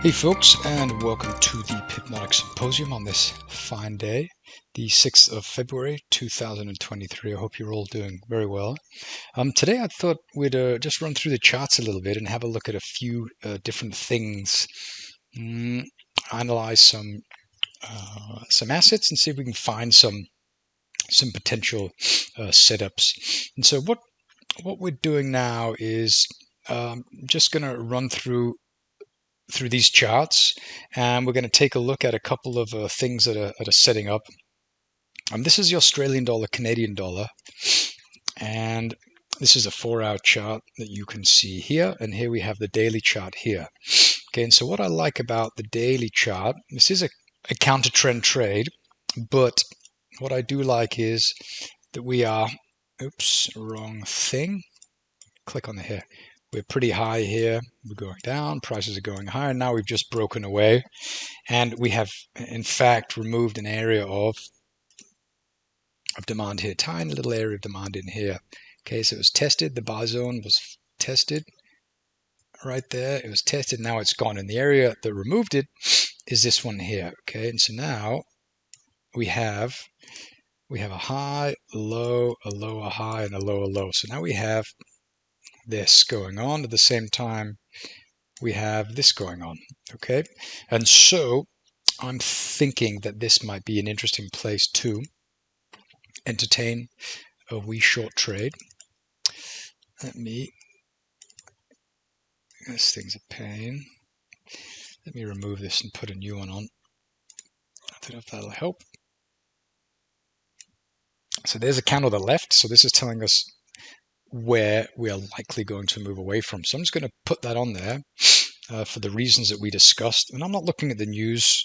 Hey folks, and welcome to the Pipnotic Symposium on this fine day, the 6th of February 2023. I hope you're all doing very well. Today I thought we'd just run through the charts a little bit and have a look at a few different things, analyze some assets and see if we can find some potential setups. And so what we're doing now is just going to run through these charts, and we're going to take a look at a couple of things that are setting up. This is the Australian dollar, Canadian dollar, and this is a 4-hour chart that you can see here, and here we have the daily chart here. Okay, and so what I like about the daily chart, this is a counter trend trade, but what I do like is that we are, oops, wrong thing, click on the here. We're pretty high here, we're going down, prices are going higher, now we've just broken away, and we have in fact removed an area of demand here, tiny little area of demand in here. Okay, so it was tested, the buy zone was tested right there, it was tested, now it's gone, and the area that removed it is this one here. Okay, and so now we have a high, a low, a lower high, and a lower low. So now we have this going on at the same time we have this going on. Okay, and so I'm thinking that this might be an interesting place to entertain a wee short trade. This thing's a pain. Let me remove this and put a new one on. I don't know if that'll help. So there's a candle to the left, so this is telling us where we are likely going to move away from. So I'm just going to put that on there for the reasons that we discussed. And I'm not looking at the news.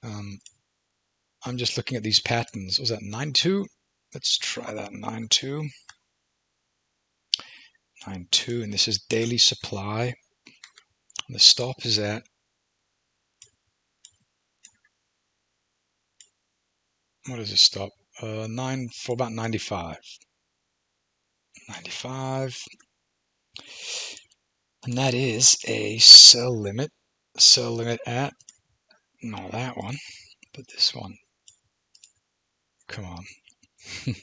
I'm just looking at these patterns. Was that 9-2? Let's try that 9-2. 9-2, and this is daily supply. And the stop is at what is the stop? 9 for about 95. 95, and that is a sell limit at not that one, but this one. Come on. Go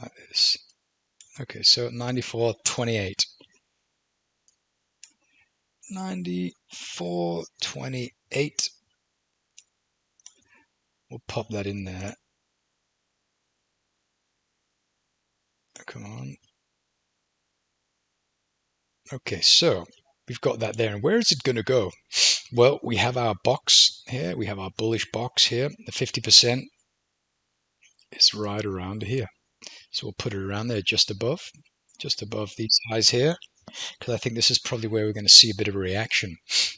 like this. Okay, so 94.28. 94.28. We'll pop that in there. Come on. Okay, so we've got that there. And where is it going to go? Well, we have our box here. We have our bullish box here. The 50% is right around here. So we'll put it around there just above these highs here, because I think this is probably where we're going to see a bit of a reaction.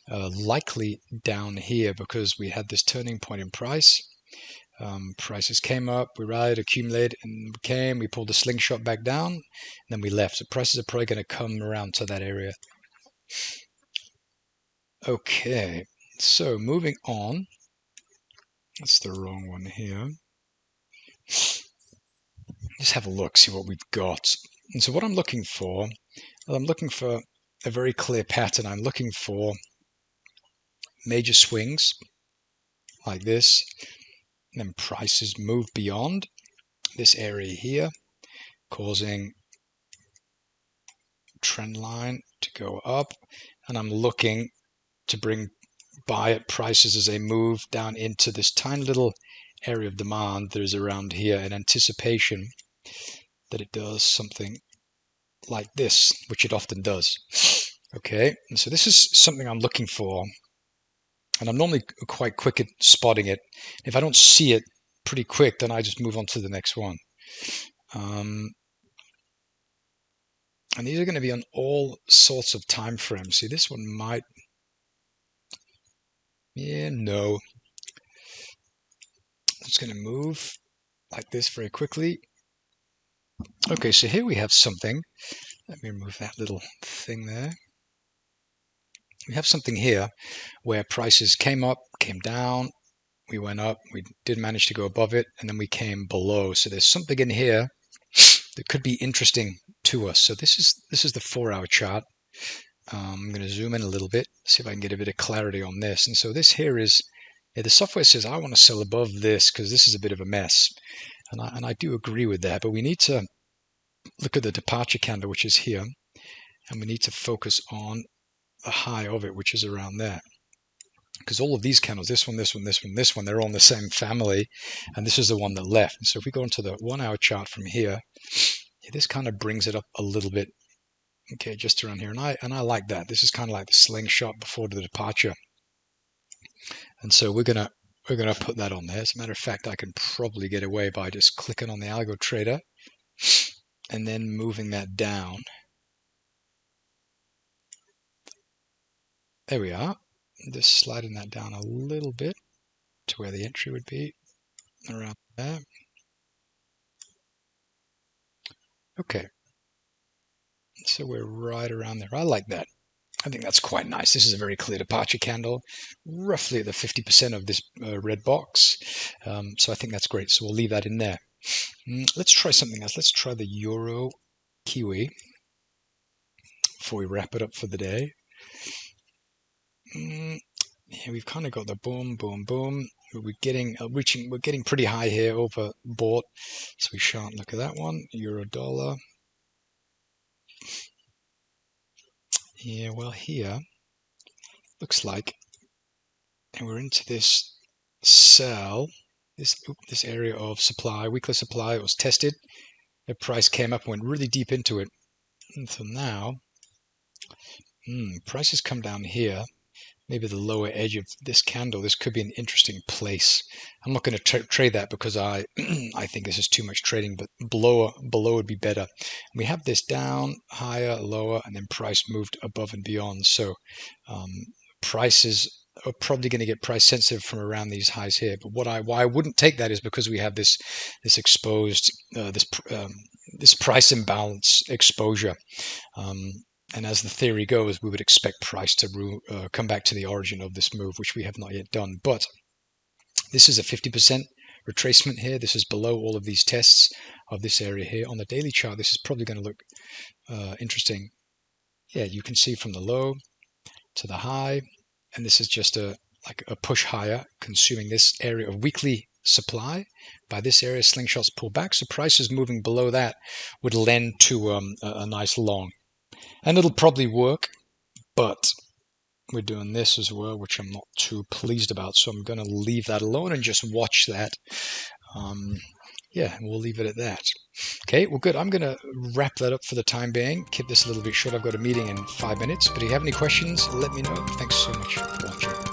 Likely down here, because we had this turning point in price. Prices came up, we rallied, accumulated, and we pulled the slingshot back down, and then we left. So prices are probably going to come around to that area. Okay, so moving on. That's the wrong one here. Just have a look, see what we've got. And so what I'm looking for, well, I'm looking for a very clear pattern. I'm looking for major swings like this. And then prices move beyond this area here, causing trend line to go up, and I'm looking to bring buy at prices as they move down into this tiny little area of demand that is around here in anticipation that it does something like this, which it often does. Okay, and so this is something I'm looking for, and I'm normally quite quick at spotting it. If I don't see it pretty quick, then I just move on to the next one. And these are going to be on all sorts of time frames. See, this one might, no. It's going to move like this very quickly. Okay, so here we have something. Let me remove that little thing there. We have something here where prices came up, came down, we went up, we did manage to go above it, and then we came below. So there's something in here that could be interesting to us. So this is the 4-hour chart. I'm going to zoom in a little bit, see if I can get a bit of clarity on this. And so this here is, the software says I want to sell above this because this is a bit of a mess. And I do agree with that, but we need to look at the departure candle, which is here, and we need to focus on the high of it, which is around there. Because all of these candles, this one, this one, this one, this one, they're all in the same family, and this is the one that left. And so if we go into the 1 hour chart from here, this kind of brings it up a little bit. Okay, just around here, and I like that. This is kind of like the slingshot before the departure, and so we're gonna put that on there. As a matter of fact, I can probably get away by just clicking on the algo trader and then moving that down. There we are. Just sliding that down a little bit to where the entry would be, around there. Okay, so we're right around there. I like that. I think that's quite nice. This is a very clear departure candle, roughly at the 50% of this red box. So I think that's great. So we'll leave that in there. Let's try something else. Let's try the Euro Kiwi before we wrap it up for the day. Yeah, we've kind of got the boom, boom, boom. We're getting pretty high here, overbought. So we shan't look at that one. Euro dollar. Yeah, well, here looks like, and we're into this sell, this area of supply, weekly supply. It was tested. The price came up and went really deep into it. And so now, prices come down here. Maybe the lower edge of this candle. This could be an interesting place. I'm not going to trade that because I think this is too much trading, but below would be better. We have this down, higher, lower, and then price moved above and beyond. So prices are probably going to get price sensitive from around these highs here. But why I wouldn't take that is because we have this exposed this price imbalance exposure. And as the theory goes, we would expect price to come back to the origin of this move, which we have not yet done. But this is a 50% retracement here. This is below all of these tests of this area here. On the daily chart, this is probably going to look interesting. Yeah, you can see from the low to the high, and this is just like a push higher, consuming this area of weekly supply. By this area, slingshots pull back, so prices moving below that would lend to a nice long. And it'll probably work, but we're doing this as well, which I'm not too pleased about. So I'm going to leave that alone and just watch that. Yeah, we'll leave it at that. Okay, well, good. I'm going to wrap that up for the time being. Keep this a little bit short. I've got a meeting in 5 minutes. But if you have any questions, let me know. Thanks so much for watching.